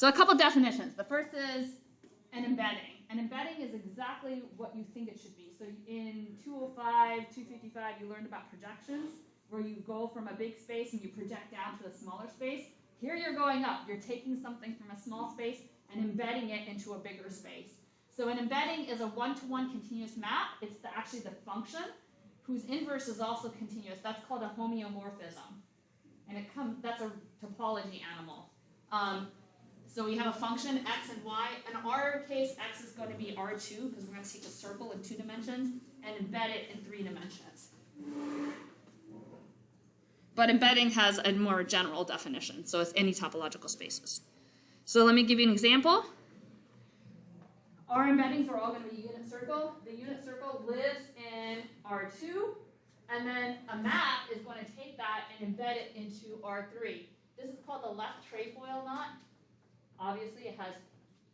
So a couple definitions. The first is an embedding. An embedding is exactly what you think it should be. So in 205, 255, you learned about projections, where you go from a big space and you project down to a smaller space. Here you're going up. You're taking something from a small space and embedding it into a bigger space. So an embedding is a one-to-one continuous map. It's actually the function whose inverse is also continuous. That's called a homeomorphism. And that's a topology animal. So we have a function, x and y. In our case, x is going to be R2, because we're going to take a circle in 2 dimensions and embed it in 3 dimensions. But embedding has a more general definition, so it's any topological spaces. So let me give you an example. Our embeddings are all going to be unit circle. The unit circle lives in R2, and then a map is going to take that and embed it into R3. This is called the left trefoil knot. Obviously, it has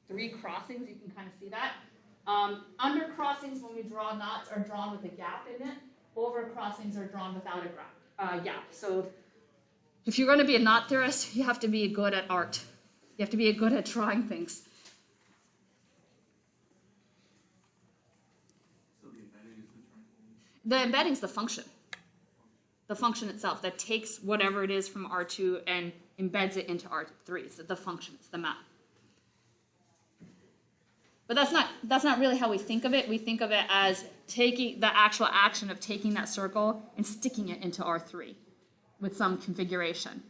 3 crossings. You can kind of see that. Under crossings, when we draw knots, are drawn with a gap in it. Over crossings are drawn without a gap. So if you're going to be a knot theorist, you have to be good at art. You have to be good at drawing things. So the embedding is the triangle? The embedding is the function. The function itself that takes whatever it is from R2 and embeds it into R3. So the function, it's the map. But that's not really how we think of it. We think of it as taking the actual action of taking that circle and sticking it into R3 with some configuration.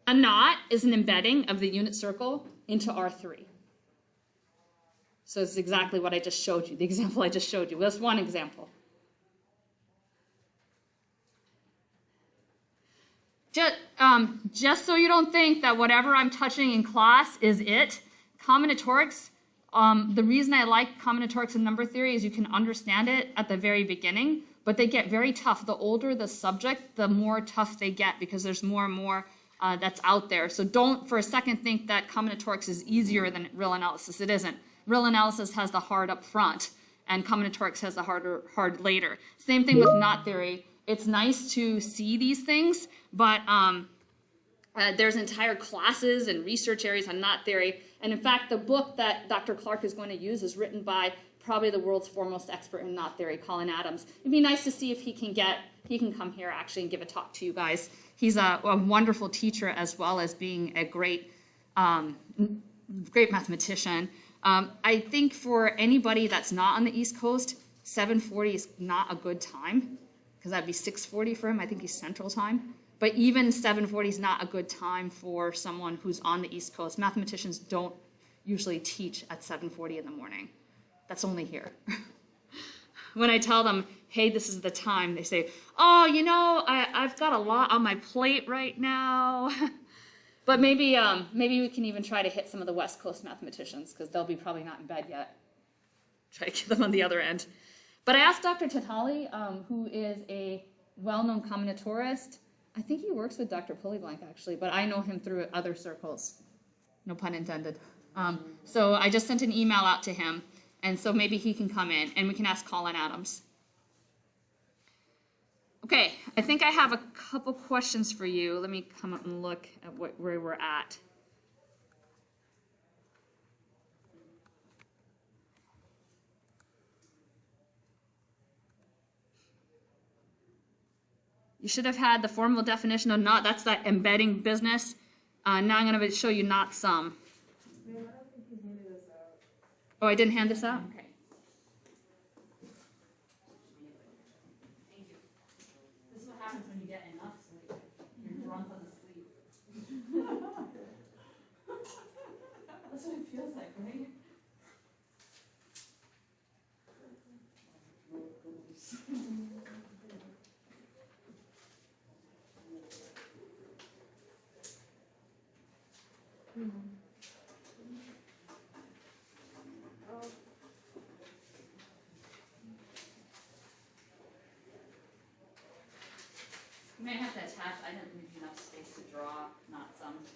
A knot is an embedding of the unit circle into R3. So it's exactly what I just showed you, the example I just showed you. That's one example. Just so you don't think that whatever I'm touching in class is it, combinatorics, the reason I like combinatorics and number theory is you can understand it at the very beginning, but they get very tough. The older the subject, the more tough they get because there's more and more that's out there. So don't for a second think that combinatorics is easier than real analysis. It isn't. Real analysis has the hard up front, and combinatorics has the hard later. Same thing with knot theory. It's nice to see these things, but there's entire classes and research areas on knot theory. And in fact, the book that Dr. Clark is going to use is written by probably the world's foremost expert in knot theory, Colin Adams. It'd be nice to see if he can come here actually and give a talk to you guys. He's a wonderful teacher as well as being a great mathematician. I think for anybody that's not on the East Coast, 7:40 is not a good time because that'd be 6:40 for him. I think he's Central Time. But even 7:40 is not a good time for someone who's on the East Coast. Mathematicians don't usually teach at 7:40 in the morning. That's only here. When I tell them, hey, this is the time, they say, oh, I've got a lot on my plate right now. But maybe we can even try to hit some of the West Coast mathematicians because they'll be probably not in bed yet. Try to get them on the other end. But I asked Dr. Tatali, who is a well-known combinatorist. I think he works with Dr. Pullyblank, actually, but I know him through other circles. No pun intended. So I just sent an email out to him, and so maybe he can come in, and we can ask Colin Adams. Okay, I think I have a couple questions for you. Let me come up and look at where we're at. You should have had the formal definition of knot. That's that embedding business. Now I'm going to show you knot sum. Man, I don't think you handed us out. Oh, I didn't hand this out? Okay. Thank you. This is what happens when you get enough sleep. You're drunk on the sleep. That's what it feels like, right? You may have to attach, I didn't leave enough space to draw knot sums.